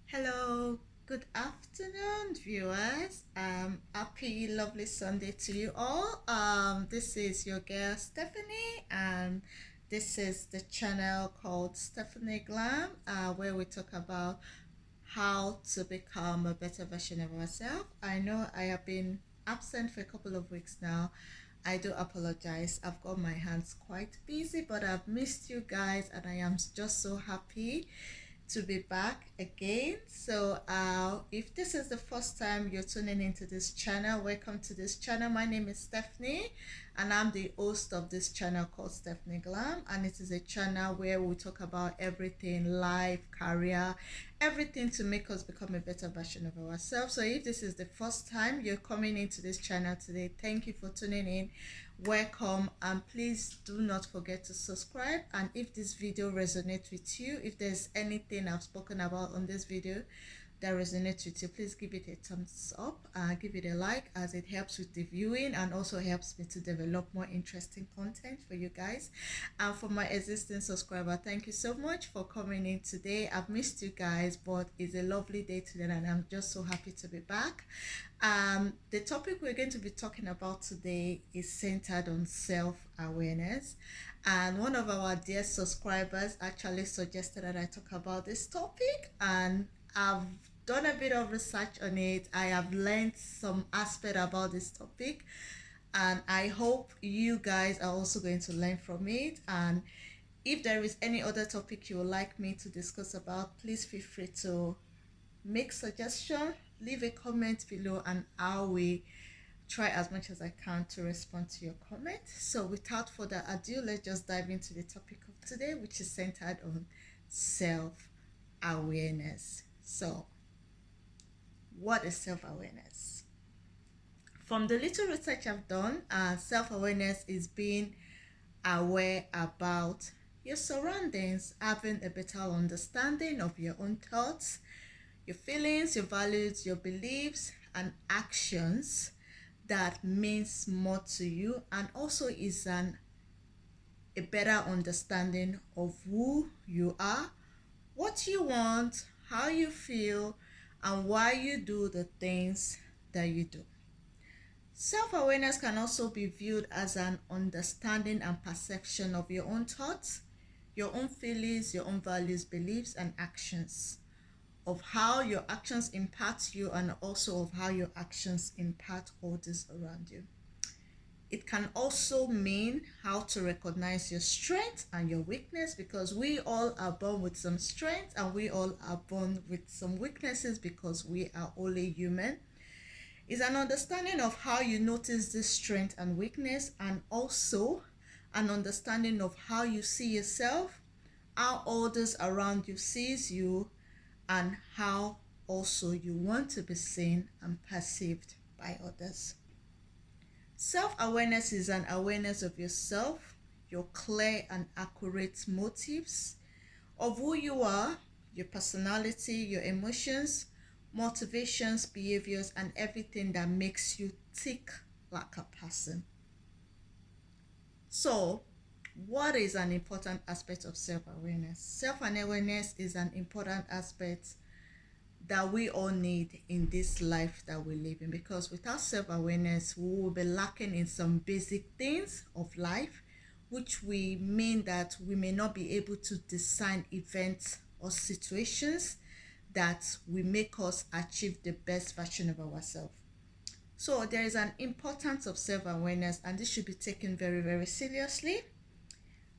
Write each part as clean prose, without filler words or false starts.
Hello, good afternoon, viewers. Happy, lovely Sunday to you all. This is your girl Stephanie, and this is the channel called Stephanie Glam, where we talk about how to become a better version of ourselves. I know I have been absent for a couple of weeks now. I do apologize. I've got my hands quite busy, but I've missed you guys, and I am just so happy to be back again. So if this is the first time you're tuning into this channel, welcome to this channel. My name is Stephanie, and I'm the host of this channel called Stephanie Glam, and it is a channel where we talk about everything life, career, everything to make us become a better version of ourselves. So if this is the first time you're coming into this channel today, thank you for tuning in. Welcome, and please do not forget to subscribe. And if this video resonates with you, if there's anything I've spoken about on this video that resonates with you, please give it a thumbs up and give it a like, as it helps with the viewing and also helps me to develop more interesting content for you guys. And for my existing subscriber, thank you so much for coming in today. I've missed you guys, but it's a lovely day today and I'm just so happy to be back. The topic we're going to be talking about today is centered on self-awareness, and one of our dear subscribers actually suggested that I talk about this topic, and I've done a bit of research on it. I have learned some aspect about this topic, and I hope you guys are also going to learn from it. And if there is any other topic you would like me to discuss about, please feel free to make suggestion, leave a comment below, and I will try as much as I can to respond to your comment. So without further ado, let's just dive into the topic of today, which is centered on self-awareness. So what is self-awareness? From the little research I've done, self-awareness is being aware about your surroundings, having a better understanding of your own thoughts, your feelings, your values, your beliefs, and actions that means more to you, and also is a better understanding of who you are, what you want, how you feel, and why you do the things that you do. Self-awareness can also be viewed as an understanding and perception of your own thoughts, your own feelings, your own values, beliefs, and actions, of how your actions impact you, and also of how your actions impact others around you. It can also mean how to recognize your strength and your weakness, because we all are born with some strengths and we all are born with some weaknesses, because we are only human. It's an understanding of how you notice this strength and weakness, and also an understanding of how you see yourself, how others around you sees you, and how also you want to be seen and perceived by others. Self-awareness is an awareness of yourself, your clear and accurate motives of who you are, your personality, your emotions, motivations, behaviors, and everything that makes you tick like a person. So, what is an important aspect of self-awareness? Self-awareness is an important aspect that we all need in this life that we live in, because without self-awareness we will be lacking in some basic things of life, which we mean that we may not be able to discern events or situations that will make us achieve the best version of ourselves. So there is an importance of self-awareness, and this should be taken very, very seriously.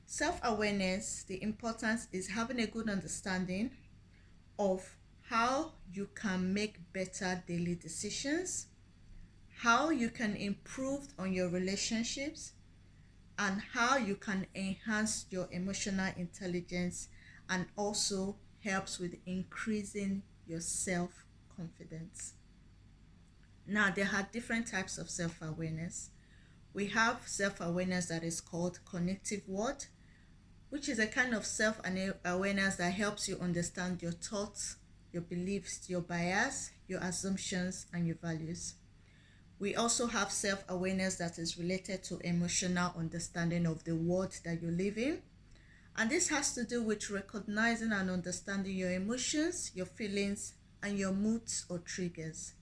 Self-awareness, the importance is having a good understanding of how you can make better daily decisions, how you can improve on your relationships, and how you can enhance your emotional intelligence, and also helps with increasing your self-confidence. Now, there are different types of self-awareness. We have self-awareness that is called cognitive worth, which is a kind of self-awareness that helps you understand your thoughts, your beliefs, your bias, your assumptions, and your values. We also have self-awareness that is related to emotional understanding of the world that you live in. And this has to do with recognizing and understanding your emotions, your feelings, and your moods or triggers.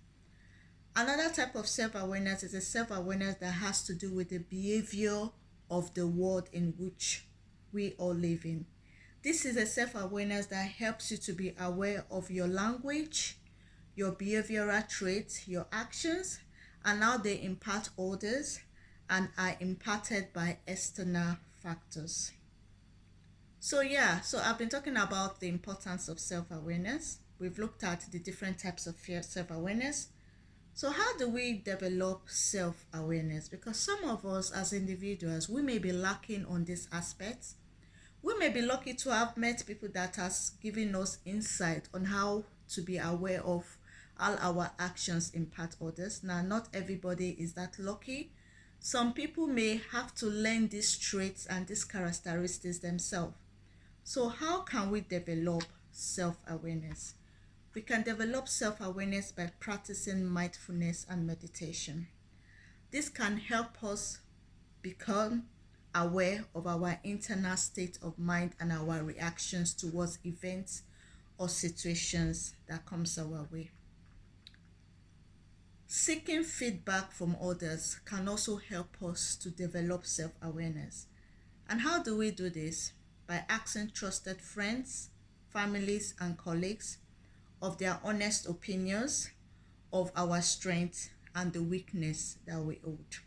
Another type of self-awareness is a self-awareness that has to do with the behavior of the world in which we all live in. This is a self-awareness that helps you to be aware of your language, your behavioral traits, your actions, and how they impact others and are impacted by external factors. So I've been talking about the importance of self-awareness. We've looked at the different types of self-awareness. So how do we develop self-awareness? Because some of us as individuals, we may be lacking on this aspect. We may be lucky to have met people that has given us insight on how to be aware of how our actions impact others. Now, not everybody is that lucky. Some people may have to learn these traits and these characteristics themselves. So how can we develop self-awareness? We can develop self-awareness by practicing mindfulness and meditation. This can help us become aware of our internal state of mind and our reactions towards events or situations that comes our way. Seeking feedback from others can also help us to develop self-awareness. And how do we do this? By asking trusted friends, families, and colleagues of their honest opinions of our strengths and the weakness that we hold.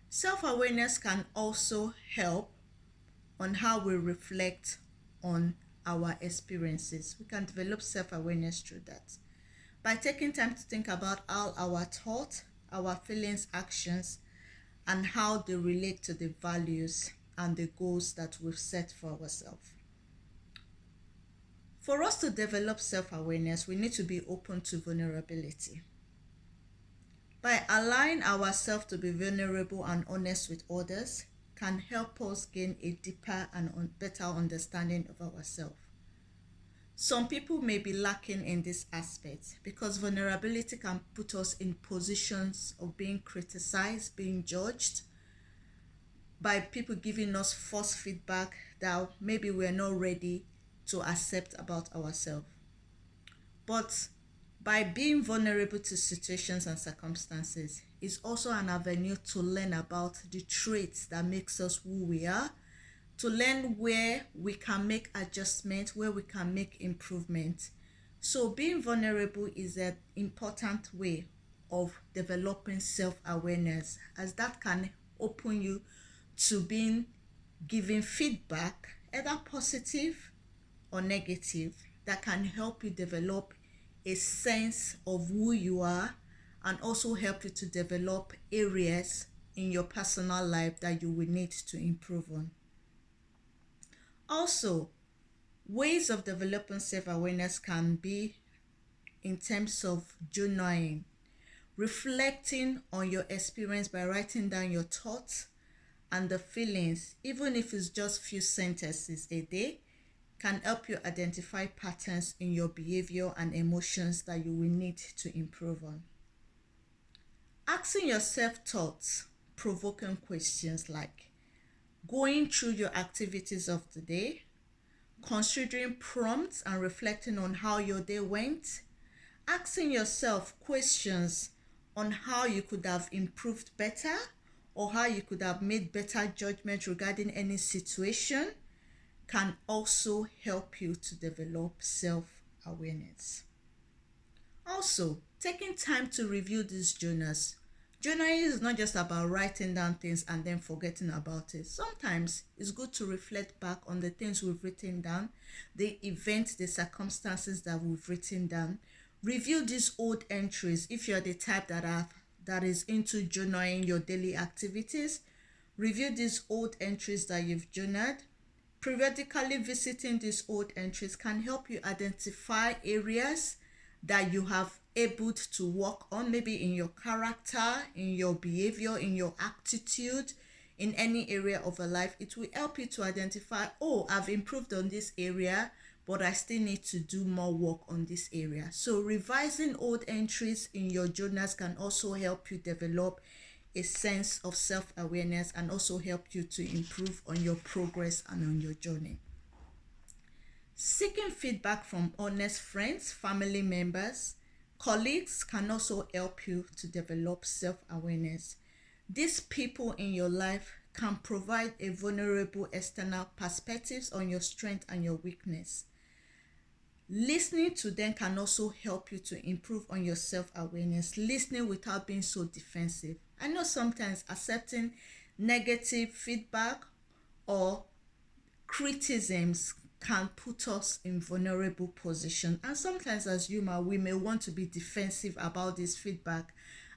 Self-awareness can also help on how we reflect on our experiences. We can develop self-awareness through that. By taking time to think about all our thoughts, our feelings, actions, and how they relate to the values and the goals that we've set for ourselves. For us to develop self-awareness, we need to be open to vulnerability. By allowing ourselves to be vulnerable and honest with others can help us gain a deeper and better understanding of ourselves. Some people may be lacking in this aspect because vulnerability can put us in positions of being criticized, being judged by people giving us false feedback that maybe we're not ready to accept about ourselves. But by being vulnerable to situations and circumstances is also an avenue to learn about the traits that makes us who we are, to learn where we can make adjustments, where we can make improvements. So being vulnerable is an important way of developing self-awareness, as that can open you to being given feedback, either positive or negative, that can help you develop a sense of who you are and also help you to develop areas in your personal life that you will need to improve on. Also, ways of developing self-awareness can be in terms of journaling, reflecting on your experience by writing down your thoughts and the feelings, even if it's just few sentences a day, can help you identify patterns in your behavior and emotions that you will need to improve on. Asking yourself thought-provoking questions like going through your activities of the day, considering prompts and reflecting on how your day went, asking yourself questions on how you could have improved better or how you could have made better judgment regarding any situation can also help you to develop self-awareness. Also, taking time to review these journals. Journaling is not just about writing down things and then forgetting about it. Sometimes it's good to reflect back on the things we've written down, the events, the circumstances that we've written down. Review these old entries if you're the type that is into journaling your daily activities. Review these old entries that you've journaled. Periodically visiting these old entries can help you identify areas that you have able to work on, maybe in your character, in your behavior, in your attitude, in any area of your life. It will help you to identify, oh, I've improved on this area, but I still need to do more work on this area. So revising old entries in your journals can also help you develop a sense of self-awareness and also help you to improve on your progress and on your journey. Seeking feedback from honest friends, family members, colleagues can also help you to develop self-awareness. These people in your life can provide a vulnerable external perspectives on your strength and your weakness. Listening to them can also help you to improve on your self-awareness. Listening without being so defensive. I know sometimes accepting negative feedback or criticisms can put us in vulnerable position, and sometimes as human we may want to be defensive about this feedback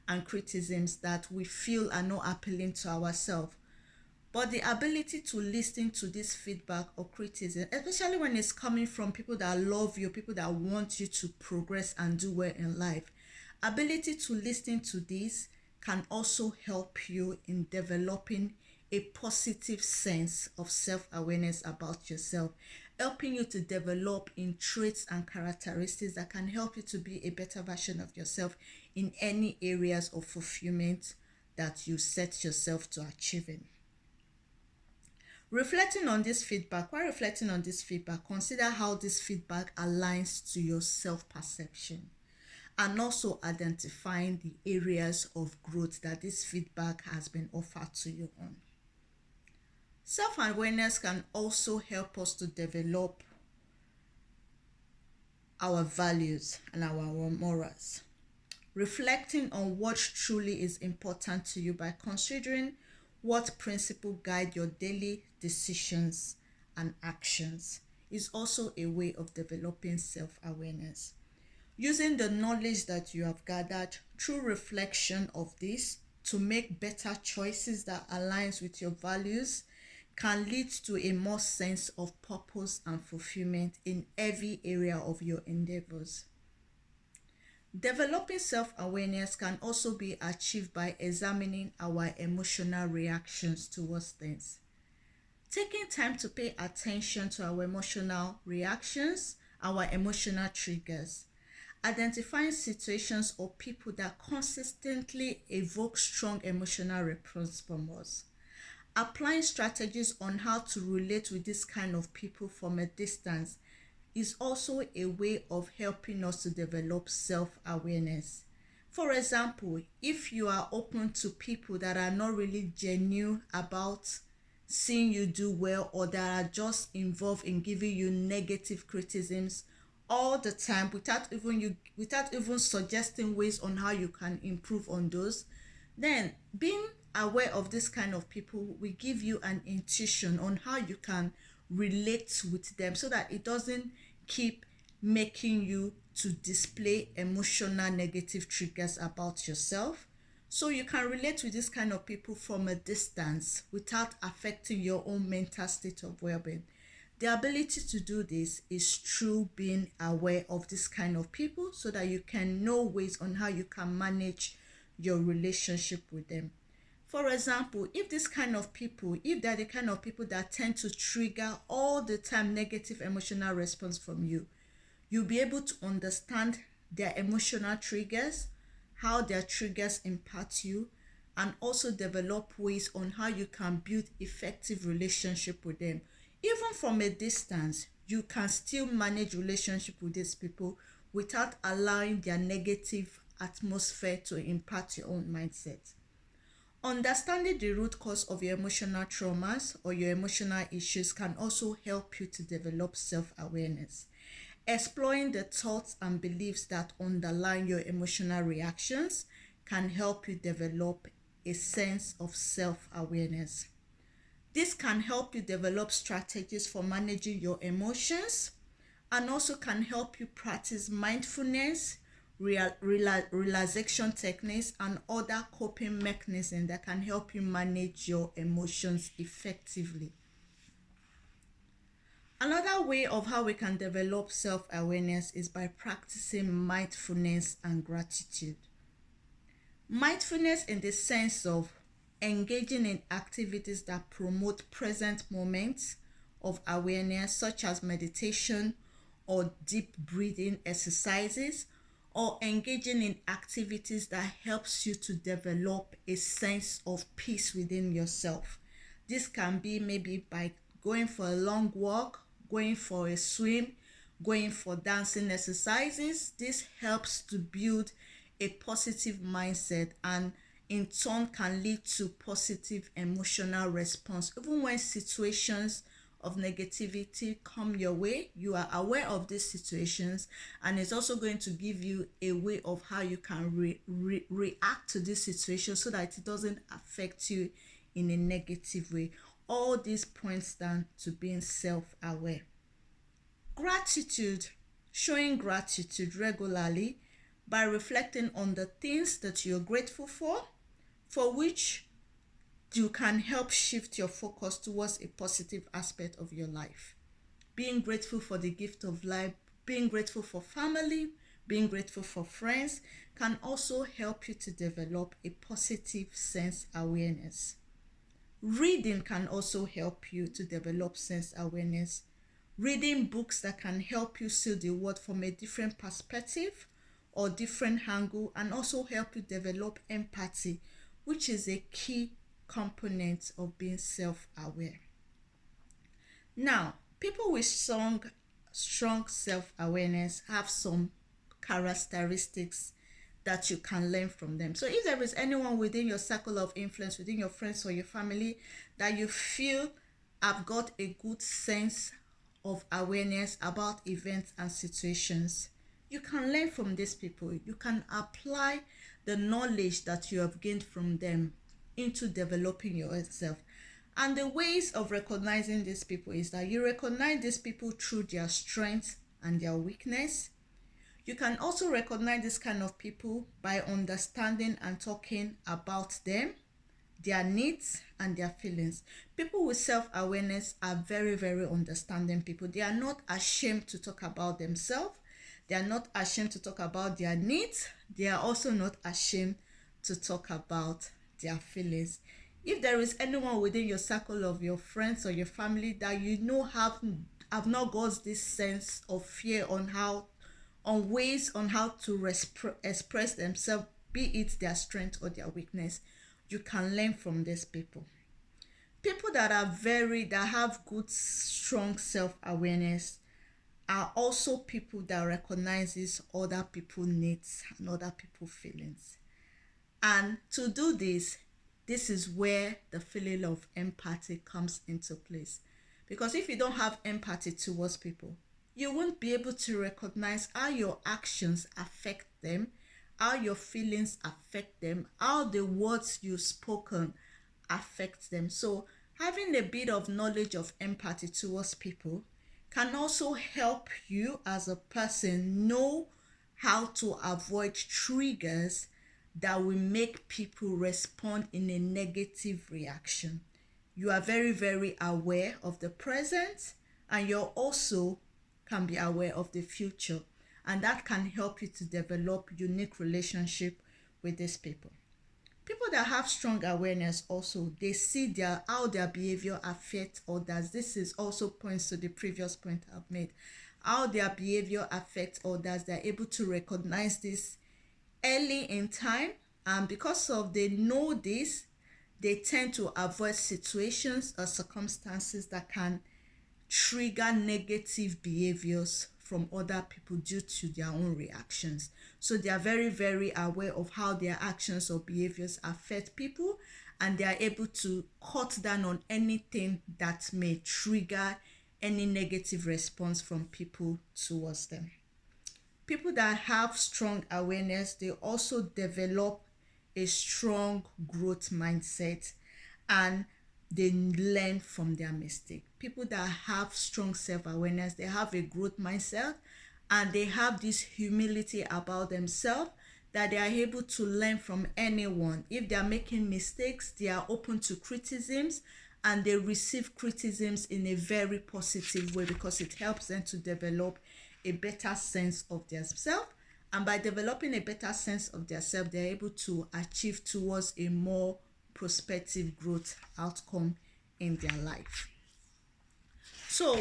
and criticisms that we feel are not appealing to ourselves. But the ability to listen to this feedback or criticism, especially when it's coming from people that love you, people that want you to progress and do well in life, ability to listen to this can also help you in developing a positive sense of self-awareness about yourself, helping you to develop in traits and characteristics that can help you to be a better version of yourself in any areas of fulfillment that you set yourself to achieving. Reflecting on this feedback, while reflecting on this feedback, consider how this feedback aligns to your self-perception, and also identifying the areas of growth that this feedback has been offered to you on. Self-awareness can also help us to develop our values and our morals. Reflecting on what truly is important to you by considering what principles guide your daily decisions and actions is also a way of developing self-awareness. Using the knowledge that you have gathered through reflection of this to make better choices that aligns with your values can lead to a more sense of purpose and fulfillment in every area of your endeavors. Developing self-awareness can also be achieved by examining our emotional reactions towards things. Taking time to pay attention to our emotional reactions, our emotional triggers. Identifying situations or people that consistently evoke strong emotional response from us. Applying strategies on how to relate with this kind of people from a distance is also a way of helping us to develop self-awareness. For example, if you are open to people that are not really genuine about seeing you do well, or that are just involved in giving you negative criticisms all the time without even suggesting ways on how you can improve on those, then being aware of this kind of people will give you an intuition on how you can relate with them, so that it doesn't keep making you to display emotional negative triggers about yourself. So you can relate with this kind of people from a distance without affecting your own mental state of well-being. The ability to do this is through being aware of this kind of people, so that you can know ways on how you can manage your relationship with them. For example, if they're the kind of people that tend to trigger all the time negative emotional response from you, you'll be able to understand their emotional triggers, how their triggers impact you, and also develop ways on how you can build effective relationship with them. Even from a distance, you can still manage relationship with these people without allowing their negative atmosphere to impact your own mindset. Understanding the root cause of your emotional traumas or your emotional issues can also help you to develop self-awareness. Exploring the thoughts and beliefs that underlie your emotional reactions can help you develop a sense of self-awareness. This can help you develop strategies for managing your emotions, and also can help you practice mindfulness, relaxation techniques, and other coping mechanisms that can help you manage your emotions effectively. Another way of how we can develop self-awareness is by practicing mindfulness and gratitude. Mindfulness in the sense of engaging in activities that promote present moments of awareness, such as meditation or deep breathing exercises, or engaging in activities that helps you to develop a sense of peace within yourself. This can be maybe by going for a long walk, going for a swim, going for dancing exercises. This helps to build a positive mindset, and in turn can lead to positive emotional response. Even when situations of negativity come your way, you are aware of these situations, and it's also going to give you a way of how you can react to this situation so that it doesn't affect you in a negative way. All these points down to being self-aware. Gratitude. Showing gratitude regularly by reflecting on the things that you're grateful for which you can help shift your focus towards a positive aspect of your life. Being grateful for the gift of life, being grateful for family, being grateful for friends can also help you to develop a positive sense awareness. Reading can also help you to develop sense awareness. Reading books that can help you see the world from a different perspective or different angle, and also help you develop empathy, which is a key component of being self-aware. Now, people with strong self-awareness have some characteristics that you can learn from them. So if there is anyone within your circle of influence, within your friends or your family, that you feel have got a good sense of awareness about events and situations, you can learn from these people. You can apply the knowledge that you have gained from them into developing yourself. And the ways of recognizing these people is that you recognize these people through their strengths and their weakness. You can also recognize this kind of people by understanding and talking about them, their needs and their feelings. People with self-awareness are very, very understanding people. They are not ashamed to talk about themselves. They are not ashamed to talk about their needs. They are also not ashamed to talk about their feelings. If there is anyone within your circle of your friends or your family that you know have not got this sense of fear on ways on how to express themselves, be it their strength or their weakness, you can learn from these people. People that have good, strong self-awareness are also people that recognizes other people's needs and other people's feelings. And to do this is where the feeling of empathy comes into place. Because if you don't have empathy towards people, you won't be able to recognize how your actions affect them, how your feelings affect them, how the words you've spoken affect them. So having a bit of knowledge of empathy towards people can also help you as a person know how to avoid triggers that will make people respond in a negative reaction. You are very, very aware of the present, and you're also can be aware of the future, and that can help you to develop unique relationship with these people. People that have strong awareness also, they see how their behavior affects others. This is also points to the previous point I've made. How their behavior affects others, they're able to recognize this early in time, and because of they know this, they tend to avoid situations or circumstances that can trigger negative behaviors from other people due to their own reactions. So they are very, very aware of how their actions or behaviors affect people, and they are able to cut down on anything that may trigger any negative response from people towards them. People that have strong awareness, they also develop a strong growth mindset, and they learn from their mistake. People that have strong self-awareness, they have a growth mindset, and they have this humility about themselves, that they are able to learn from anyone. If they are making mistakes, they are open to criticisms, and they receive criticisms in a very positive way, because it helps them to develop a better sense of their self. And by developing a better sense of their self, they're able to achieve towards a more prospective growth outcome in their life. So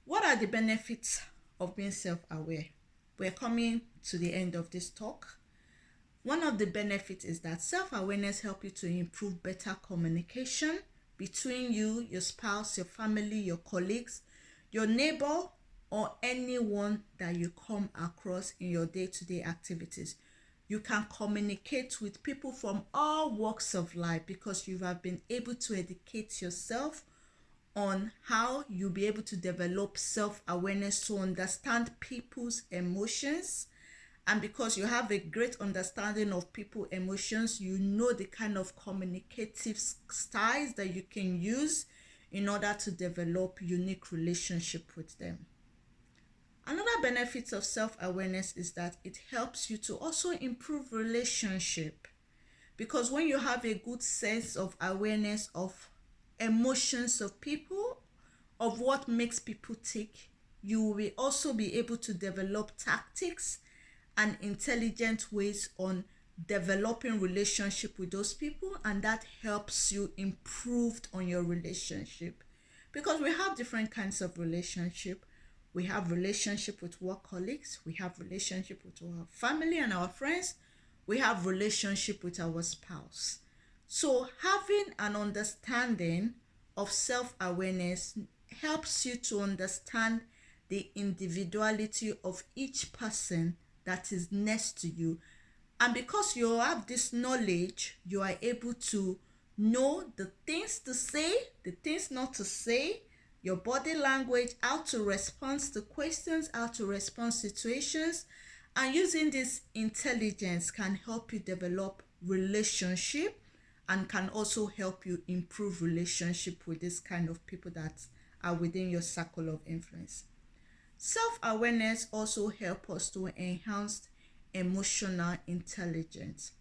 what are the benefits of being self-aware? We're coming to the end of this talk. One of the benefits is that self-awareness helps you to improve better communication between you, your spouse, your family, your colleagues, your neighbor, or anyone that you come across in your day-to-day activities. You can communicate with people from all walks of life because you have been able to educate yourself on how you'll be able to develop self-awareness to understand people's emotions. And because you have a great understanding of people's emotions, you know the kind of communicative styles that you can use in order to develop unique relationship with them. Another benefit of self-awareness is that it helps you to also improve relationship, because when you have a good sense of awareness of emotions of people, of what makes people tick, you will also be able to develop tactics and intelligent ways on developing relationship with those people, and that helps you improve on your relationship. Because we have different kinds of relationship. We have relationship with work colleagues, we have relationship with our family and our friends, we have relationship with our spouse. So having an understanding of self-awareness helps you to understand the individuality of each person that is next to you. And because you have this knowledge, you are able to know the things to say, the things not to say, your body language, how to respond to questions, how to respond to situations. And using this intelligence can help you develop relationship and can also help you improve relationship with this kind of people that are within your circle of influence. Self-awareness also helps us to enhance emotional intelligence.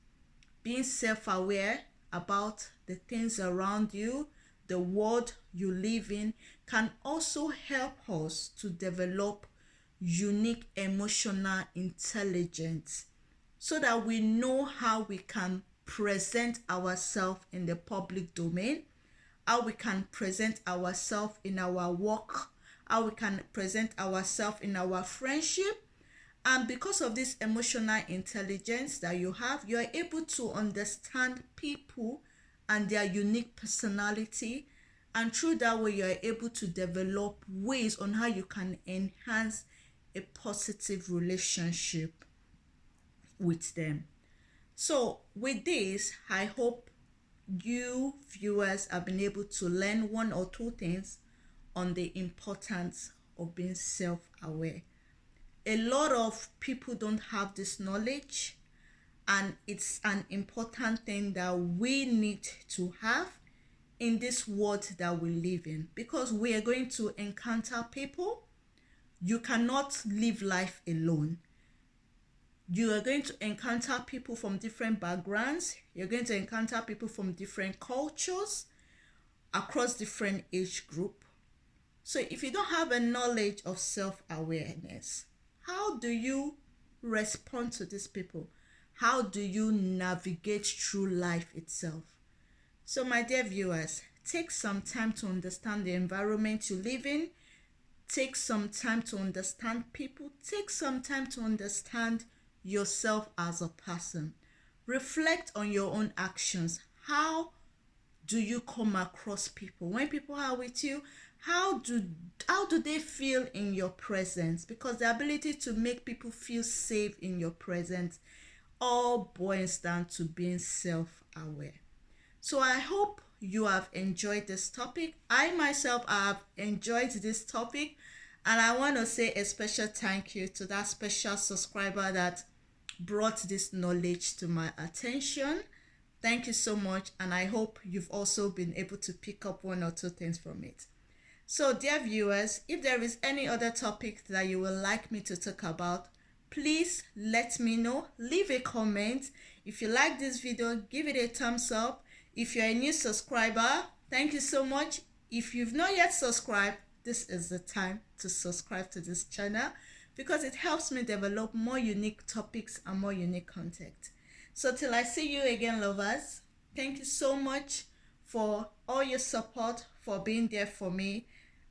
Being self-aware about the things around you, the world you live in, can also help us to develop unique emotional intelligence so that we know how we can present ourselves in the public domain, how we can present ourselves in our work, how we can present ourselves in our friendship. And because of this emotional intelligence that you have, you are able to understand people and their unique personality, and through that way you are able to develop ways on how you can enhance a positive relationship with them. So with this, I hope you viewers have been able to learn one or two things on the importance of being self-aware. A lot of people don't have this knowledge, and it's an important thing that we need to have in this world that we live in, because we are going to encounter people. You cannot live life alone. You are going to encounter people from different backgrounds. You're going to encounter people from different cultures, across different age group. So if you don't have a knowledge of self-awareness, how do you respond to these people? How do you navigate through life itself? So my dear viewers, take some time to understand the environment you live in. Take some time to understand people. Take some time to understand yourself as a person. Reflect on your own actions. How do you come across people? When people are with you, how do they feel in your presence? Because the ability to make people feel safe in your presence all boils down to being self-aware. So I hope you have enjoyed this topic. I myself have enjoyed this topic, and I want to say a special thank you to that special subscriber that brought this knowledge to my attention. Thank you so much, and I hope you've also been able to pick up one or two things from it. So dear viewers, if there is any other topic that you would like me to talk about, please let me know. Leave a comment. If you like this video, give it a thumbs up. If you're a new subscriber, thank you so much. If you've not yet subscribed, this is the time to subscribe to this channel, because it helps me develop more unique topics and more unique content. So till I see you again, lovers, thank you so much for all your support, for being there for me,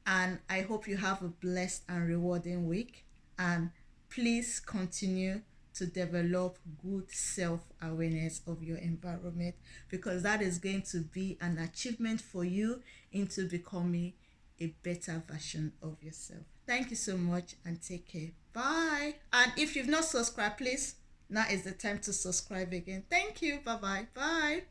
and I hope you have a blessed and rewarding week. And please continue to develop good self-awareness of your environment, because that is going to be an achievement for you into becoming a better version of yourself. Thank you so much and take care. Bye. And if you've not subscribed, please, now is the time to subscribe again. Thank you. Bye-bye. Bye.